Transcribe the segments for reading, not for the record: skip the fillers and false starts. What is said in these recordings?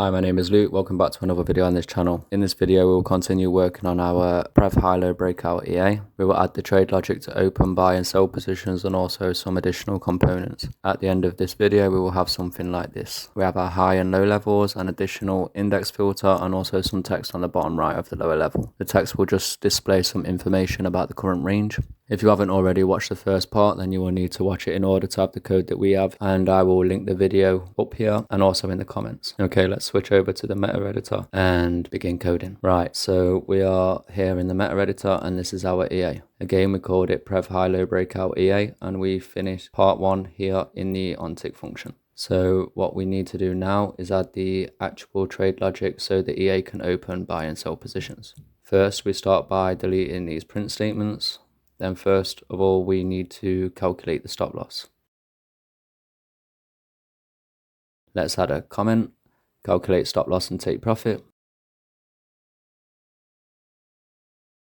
Hi, my name is Luke. Welcome back to another video on this channel. In this video, we will continue working on our Prev High-Low Breakout EA. We will add the trade logic to open, buy and sell positions and also some additional components. At the end of this video, we will have something like this. We have our high and low levels, an additional index filter and also some text on the bottom right of the lower level. The text will just display some information about the current range. If you haven't already watched the first part, then you will need to watch it in order to have the code that we have, and I will link the video up here and also in the comments. Okay, let's switch over to the meta editor and begin coding. Right, so we are here in the meta editor and this is our EA. Again, we called it Prev High-Low Breakout EA and we finished part 1 here in the onTick function. So what we need to do now is add the actual trade logic so the EA can open, buy and sell positions. First, we start by deleting these print statements. Then first of all, we need to calculate the stop loss. Let's add a comment, calculate stop loss and take profit.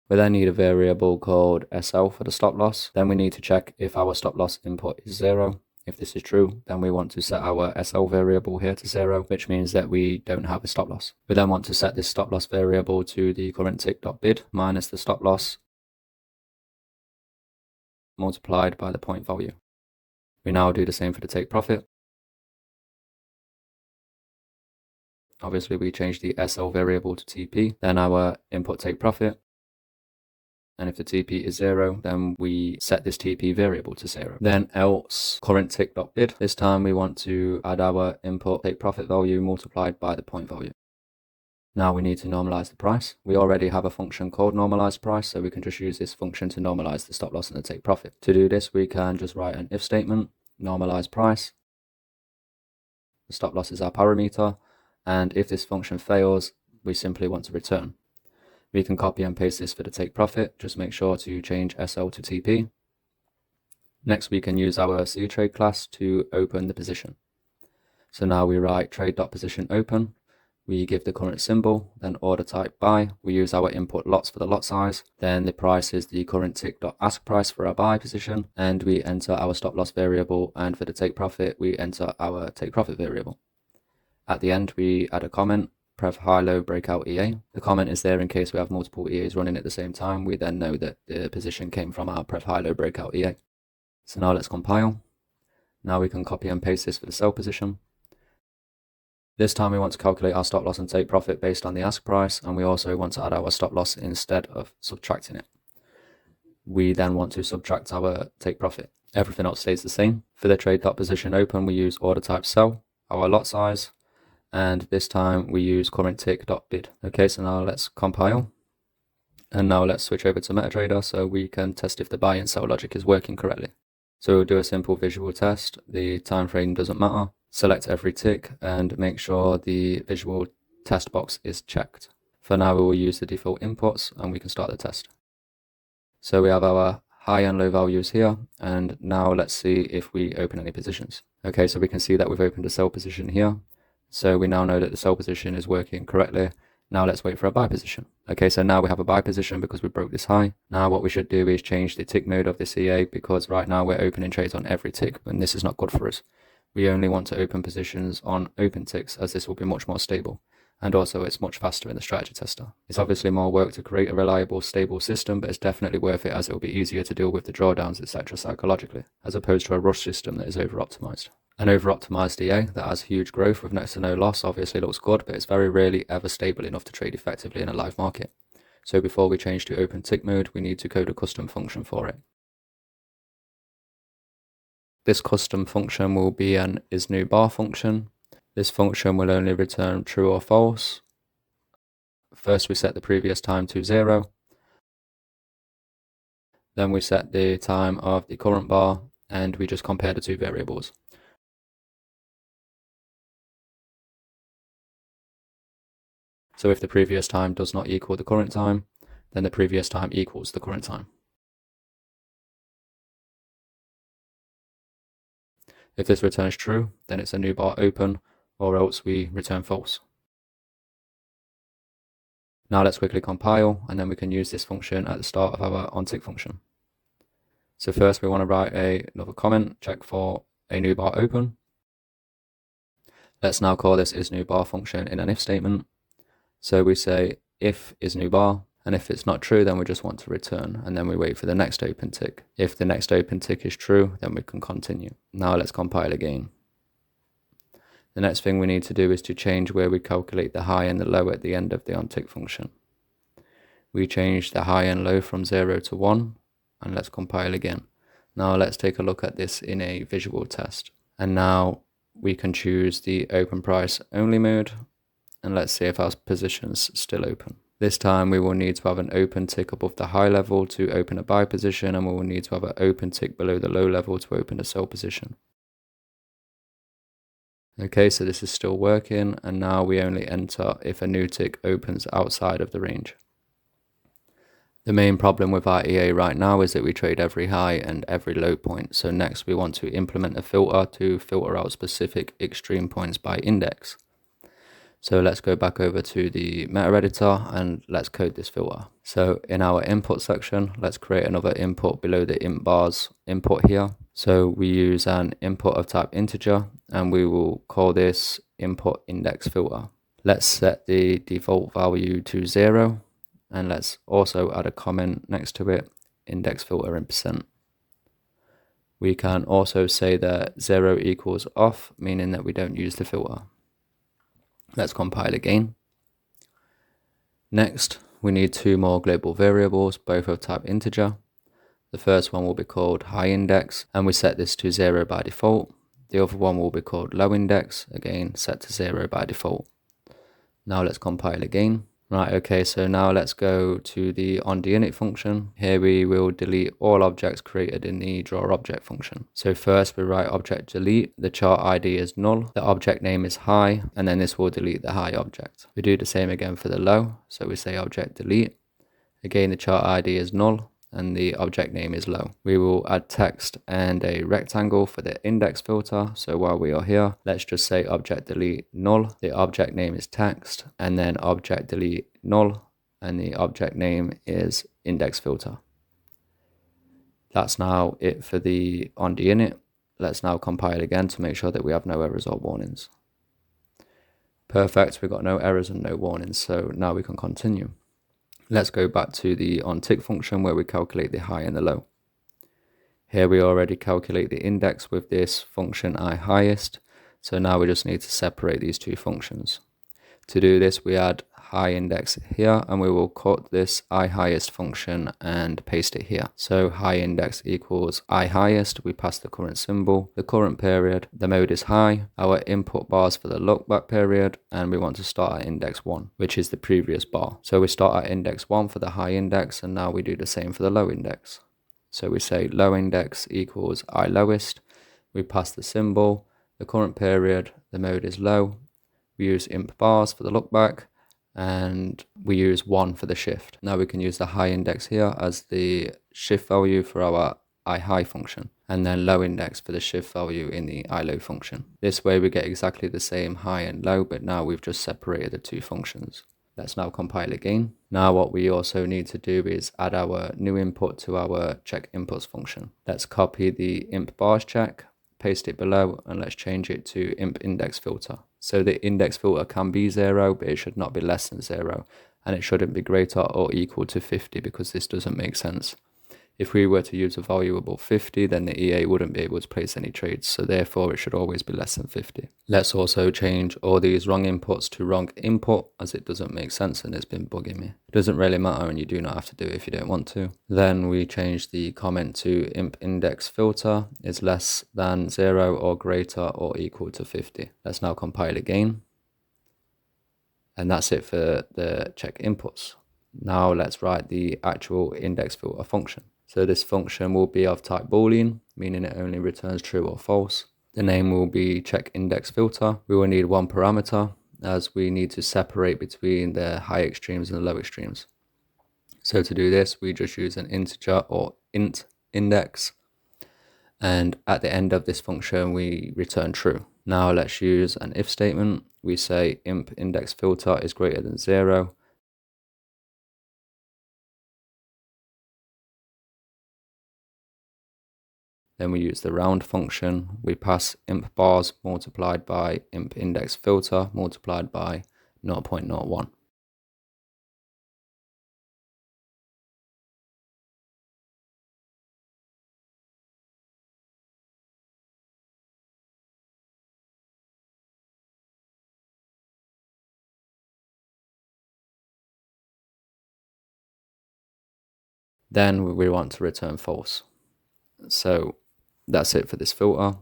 We then need a variable called SL for the stop loss. Then we need to check if our stop loss input is 0. If this is true, then we want to set our SL variable here to 0, which means that we don't have a stop loss. We then want to set this stop loss variable to the current tick.bid minus the stop loss multiplied by the point value. We now do the same for the take profit. Obviously, we change the SL variable to TP, then our input take profit. And if the TP is 0, then we set this TP variable to 0. Then else current tick.bid. This time we want to add our input take profit value multiplied by the point value. Now we need to normalize the price. We already have a function called normalize price, so we can just use this function to normalize the stop loss and the take profit. To do this, we can just write an if statement, normalize price. The stop loss is our parameter, and if this function fails, we simply want to return. We can copy and paste this for the take profit. Just make sure to change SL to TP. Next, we can use our ctrade class to open the position. So now we write trade.position open. We give the current symbol, then order type buy. We use our input lots for the lot size. Then the price is the current tick.ask price for our buy position. And we enter our stop loss variable. And for the take profit, we enter our take profit variable. At the end, we add a comment, Prev High-Low Breakout EA. The comment is there in case we have multiple EAs running at the same time. We then know that the position came from our Prev High-Low Breakout EA. So now let's compile. Now we can copy and paste this for the sell position. This time we want to calculate our stop loss and take profit based on the ask price, and we also want to add our stop loss instead of subtracting it. We then want to subtract our take profit. Everything else stays the same. For the trade.position open, we use order type sell, our lot size, and this time we use current tick.bid. Okay, so now let's compile. And now let's switch over to MetaTrader so we can test if the buy and sell logic is working correctly. So we'll do a simple visual test. The time frame doesn't matter. Select every tick and make sure the visual test box is checked. For now, we will use the default inputs and we can start the test. So we have our high and low values here, and now let's see if we open any positions. Okay, so we can see that we've opened a sell position here. So we now know that the sell position is working correctly. Now let's wait for a buy position. Okay, so now we have a buy position because we broke this high. Now what we should do is change the tick mode of this EA, because right now we're opening trades on every tick and this is not good for us. We only want to open positions on open ticks, as this will be much more stable. And also it's much faster in the strategy tester. It's obviously more work to create a reliable, stable system, but it's definitely worth it as it will be easier to deal with the drawdowns, etc. psychologically, as opposed to a rush system that is over-optimized. An over-optimized EA that has huge growth with next to no loss obviously looks good, but it's very rarely ever stable enough to trade effectively in a live market. So before we change to open tick mode, we need to code a custom function for it. This custom function will be an IsNewBar function. This function will only return true or false. First we set the previous time to 0. Then we set the time of the current bar and we just compare the two variables. So if the previous time does not equal the current time, then the previous time equals the current time. If this returns true, then it's a new bar open, or else we return false. Now let's quickly compile, and then we can use this function at the start of our onTick function. So first we want to write another comment, check for a new bar open. Let's now call this IsNewBar function in an if statement. So we say if IsNewBar, and if it's not true, then we just want to return, and then we wait for the next open tick. If the next open tick is true, then we can continue. Now let's compile again. The next thing we need to do is to change where we calculate the high and the low at the end of the onTick function. We change the high and low from 0 to 1, and let's compile again. Now let's take a look at this in a visual test. And now we can choose the open price only mode, and let's see if our position's still open. This time we will need to have an open tick above the high level to open a buy position, and we will need to have an open tick below the low level to open a sell position. Okay, so this is still working, and now we only enter if a new tick opens outside of the range. The main problem with our EA right now is that we trade every high and every low point. So next we want to implement a filter to filter out specific extreme points by index. So let's go back over to the meta editor and let's code this filter. So in our input section, let's create another input below the int bars input here. So we use an input of type integer, and we will call this input index filter. Let's set the default value to 0. And let's also add a comment next to it, index filter in %. We can also say that 0 equals off, meaning that we don't use the filter. Let's compile again. Next, we need two more global variables, both of type integer. The first one will be called high index, and we set this to 0 by default. The other one will be called low index, again set to 0 by default. Now let's compile again. Right, okay, so now let's go to the onDinit function. Here we will delete all objects created in the drawObject function. So first we write object delete, the chart ID is null, the object name is high, and then this will delete the high object. We do the same again for the low, so we say object delete. Again, the chart ID is null, and the object name is low. We will add text and a rectangle for the index filter. So while we are here, let's just say object delete null, the object name is text, and then object delete null, and the object name is index filter. That's now it for the onDinit. Let's now compile again to make sure that we have no errors or warnings. Perfect, we've got no errors and no warnings, so now we can continue. Let's go back to the onTick function where we calculate the high and the low. Here we already calculate the index with this function iHighest, so now we just need to separate these two functions. To do this, we add high index here, and we will cut this iHighest function and paste it here. So high index equals iHighest, we pass the current symbol, the current period, the mode is high, our input bars for the look back period, and we want to start at index 1, which is the previous bar. So we start at index 1 for the high index, and now we do the same for the low index. So we say low index equals iLowest, we pass the symbol, the current period, the mode is low, we use imp bars for the look back, and we use 1 for the shift. Now we can use the high index here as the shift value for our iHigh function, and then low index for the shift value in the iLow function. This way we get exactly the same high and low, but now we've just separated the two functions. Let's now compile again. Now what we also need to do is add our new input to our check inputs function. Let's copy the imp bars check, paste it below, and let's change it to imp index filter. So the index filter can be 0, but it should not be less than 0, and it shouldn't be greater or equal to 50 because this doesn't make sense. If we were to use a value above 50, then the EA wouldn't be able to place any trades, so therefore it should always be less than 50. Let's also change all these wrong inputs to wrong input, as it doesn't make sense and it's been bugging me. It doesn't really matter, and you do not have to do it if you don't want to. Then we change the comment to imp index filter is less than 0 or greater or equal to 50. Let's now compile again. And that's it for the check inputs. Now let's write the actual index filter function. So this function will be of type Boolean, meaning it only returns true or false. The name will be check index filter. We will need one parameter, as we need to separate between the high extremes and the low extremes. So to do this, we just use an integer or int index, and at the end of this function we return true. Now let's use an if statement. We say imp index filter is greater than 0, Then we use the round function. We pass imp bars multiplied by imp index filter multiplied by 0.01. Then we want to return false. So that's it for this filter.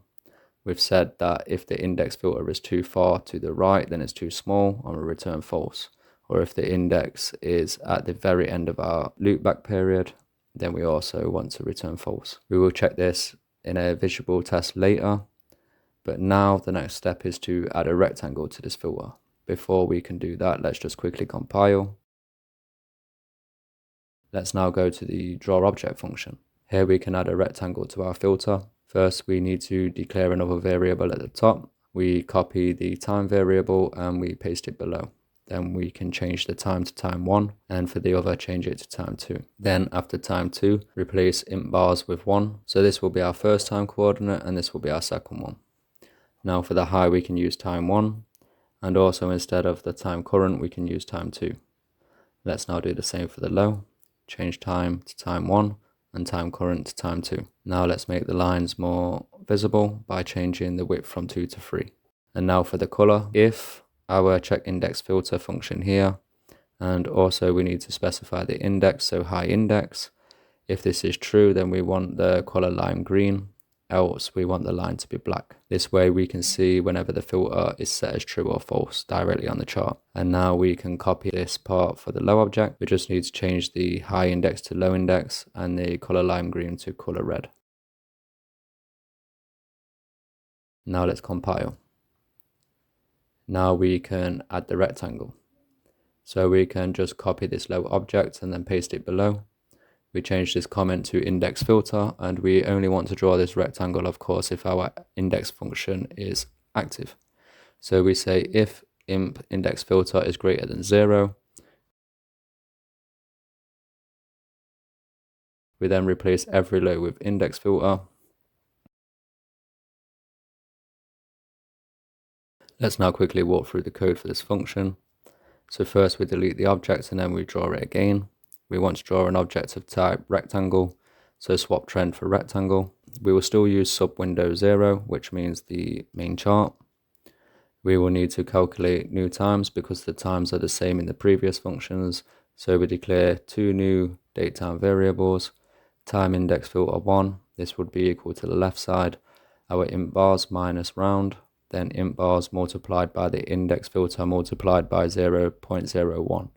We've said that if the index filter is too far to the right, then it's too small, and we'll return false. Or if the index is at the very end of our loopback period, then we also want to return false. We will check this in a visual test later, but now the next step is to add a rectangle to this filter. Before we can do that, let's just quickly compile. Let's now go to the draw object function. Here we can add a rectangle to our filter. First, we need to declare another variable at the top. We copy the time variable and we paste it below. Then we can change the time to time 1, and for the other, change it to time 2. Then after time 2, replace int bars with 1. So this will be our first time coordinate and this will be our second one. Now for the high, we can use time 1, and also instead of the time current, we can use time 2. Let's now do the same for the low. Change time to time 1 and time current to time 2. Now let's make the lines more visible by changing the width from 2 to 3. And now for the color, if our check index filter function here, and also we need to specify the index, so high index. If this is true, then we want the color lime green, else we want the line to be black. This way we can see whenever the filter is set as true or false directly on the chart. And now we can copy this part for the low object. We just need to change the high index to low index and the color lime green to color red. Now let's compile. Now we can add the rectangle. So we can just copy this low object and then paste it below. We change this comment to index filter, and we only want to draw this rectangle, of course, if our index function is active. So we say if imp index filter is greater than 0, we then replace every low with index filter. Let's now quickly walk through the code for this function. So first we delete the object and then we draw it again. We want to draw an object of type rectangle, so swap trend for rectangle. We will still use sub window 0, which means the main chart. We will need to calculate new times because the times are the same in the previous functions. So we declare two new datetime variables, time index filter 1, this would be equal to the left side, our int bars minus round, then int bars multiplied by the index filter multiplied by 0.01.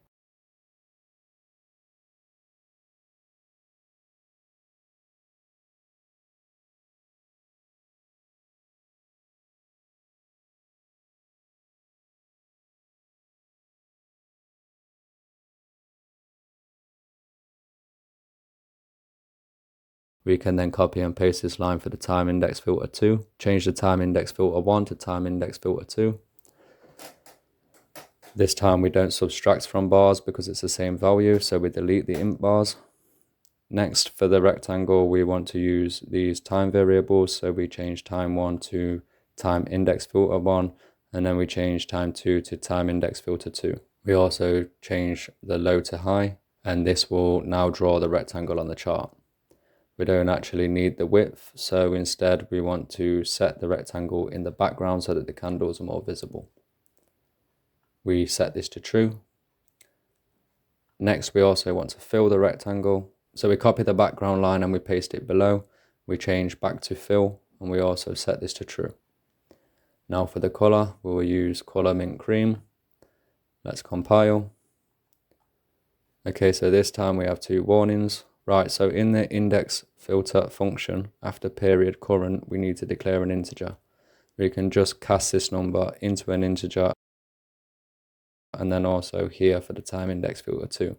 We can then copy and paste this line for the time index filter 2, change the time index filter 1 to time index filter 2. This time we don't subtract from bars because it's the same value, so we delete the int bars. Next, for the rectangle, we want to use these time variables, so we change time 1 to time index filter 1, and then we change time 2 to time index filter 2. We also change the low to high, and this will now draw the rectangle on the chart. We don't actually need the width, so instead we want to set the rectangle in the background so that the candles are more visible. We set this to true. Next, we also want to fill the rectangle. So we copy the background line and we paste it below. We change back to fill, and we also set this to true. Now for the color, we will use color mint cream. Let's compile. Okay, so this time we have two warnings. Right, so in the index filter function, after period current, we need to declare an integer. We can just cast this number into an integer, and then also here for the time index filter 2.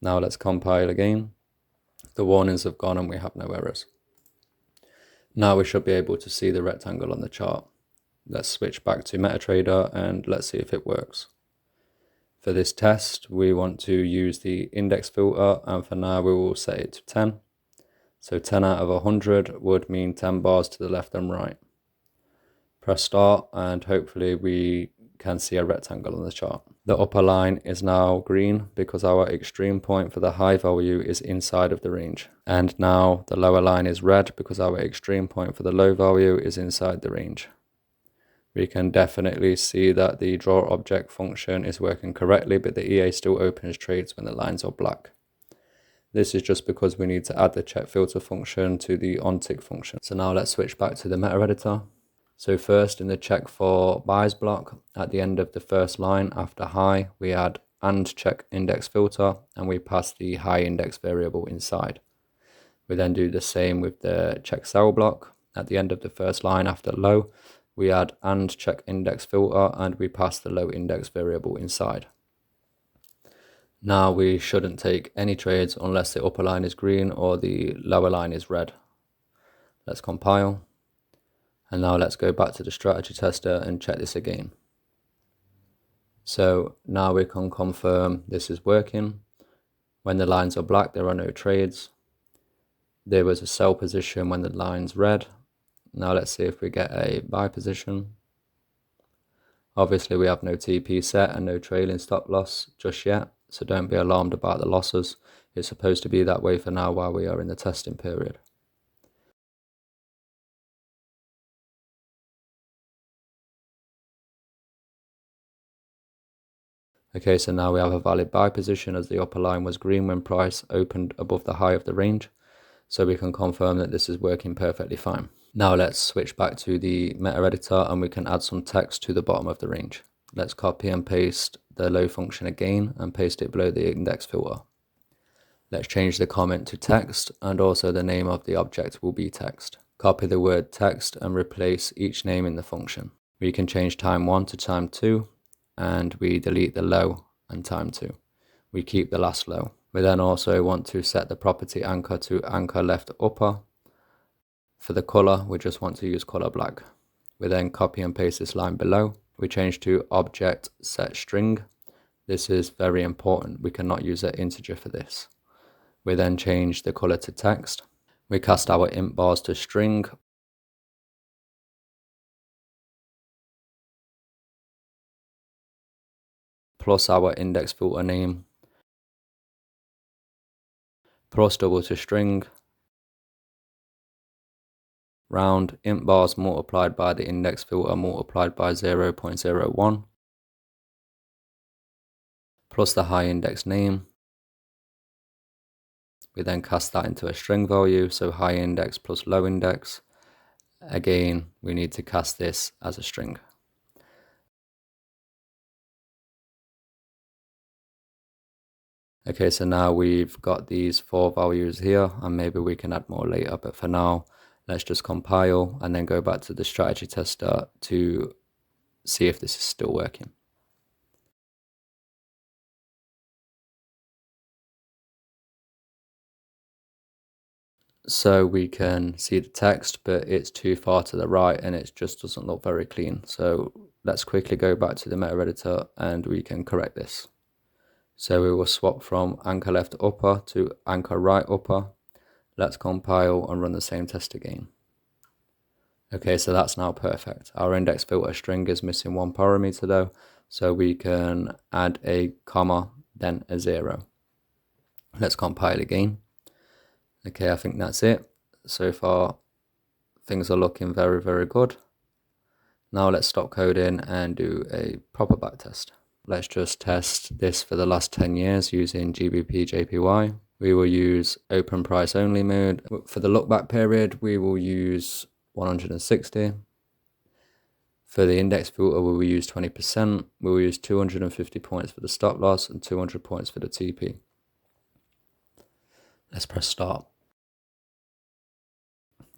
Now let's compile again. The warnings have gone and we have no errors. Now we should be able to see the rectangle on the chart. Let's switch back to MetaTrader and let's see if it works. For this test, we want to use the index filter, and for now we will set it to 10. So 10 out of 100 would mean 10 bars to the left and right. Press start, and hopefully we can see a rectangle on the chart. The upper line is now green because our extreme point for the high value is inside of the range. And now the lower line is red because our extreme point for the low value is inside the range. We can definitely see that the draw object function is working correctly, but the EA still opens trades when the lines are black. This is just because we need to add the check filter function to the onTick function. So now let's switch back to the MetaTrader. So first, in the check for buys block, at the end of the first line after high, we add and check index filter, and we pass the high index variable inside. We then do the same with the check sell block. At the end of the first line after low, we add and check index filter, and we pass the low index variable inside. Now we shouldn't take any trades unless the upper line is green or the lower line is red. Let's compile. And now let's go back to the strategy tester and check this again. So now we can confirm this is working. When the lines are black, there are no trades. There was a sell position when the line's red. Now let's see if we get a buy position. Obviously we have no TP set and no trailing stop loss just yet, so don't be alarmed about the losses. It's supposed to be that way for now while we are in the testing period. Okay, so now we have a valid buy position as the upper line was green when price opened above the high of the range. So we can confirm that this is working perfectly fine. Now let's switch back to the meta editor and we can add some text to the bottom of the range. Let's copy and paste the low function again and paste it below the index filter. Let's change the comment to text, and also the name of the object will be text. Copy the word text and replace each name in the function. We can change time 1 to time 2. And we delete the low and time 2. We keep the last low. We then also want to set the property anchor to anchor left upper. For the color, we just want to use color black. We then copy and paste this line below. We change to object set string. This is very important. We cannot use an integer for this. We then change the color to text. We cast our int bars to string. Plus our index filter name, plus double to string, round int bars multiplied by the index filter multiplied by 0.01, plus the high index name. We then cast that into a string value, so high index plus low index. Again, we need to cast this as a string. Okay, so now we've got these 4 values here, and maybe we can add more later, but for now, let's just compile and then go back to the strategy tester to see if this is still working. So we can see the text, but it's too far to the right and it just doesn't look very clean. So let's quickly go back to the meta editor and we can correct this. So we will swap from anchor left upper to anchor right upper. Let's compile and run the same test again. Okay, so that's now perfect. Our index filter string is missing 1 parameter though, so we can add a comma, then a 0. Let's compile again. Okay, I think that's it. So far, things are looking very, very good. Now let's stop coding and do a proper backtest. Let's just test this for the last 10 years using GBPJPY. We will use open price only mode. For the look back period, we will use 160. For the index filter, we will use 20%. We will use 250 points for the stop loss and 200 points for the TP. Let's press start.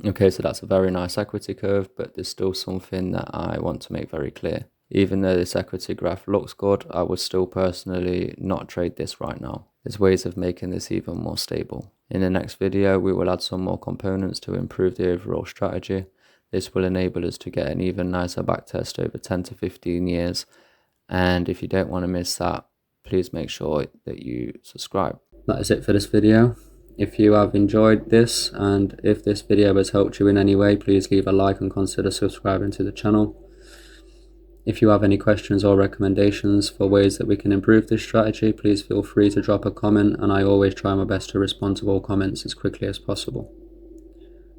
Okay, so that's a very nice equity curve, but there's still something that I want to make very clear. Even though this equity graph looks good, I would still personally not trade this right now. There's ways of making this even more stable. In the next video, we will add some more components to improve the overall strategy. This will enable us to get an even nicer backtest over 10 to 15 years. And if you don't want to miss that, please make sure that you subscribe. That is it for this video. If you have enjoyed this and if this video has helped you in any way, please leave a like and consider subscribing to the channel. If you have any questions or recommendations for ways that we can improve this strategy, please feel free to drop a comment, and I always try my best to respond to all comments as quickly as possible.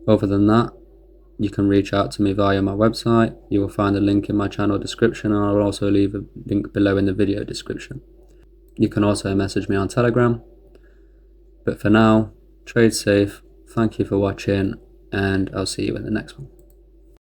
Other than that, you can reach out to me via my website. You will find a link in my channel description, and I'll also leave a link below in the video description. You can also message me on Telegram. But for now, trade safe, thank you for watching, and I'll see you in the next one.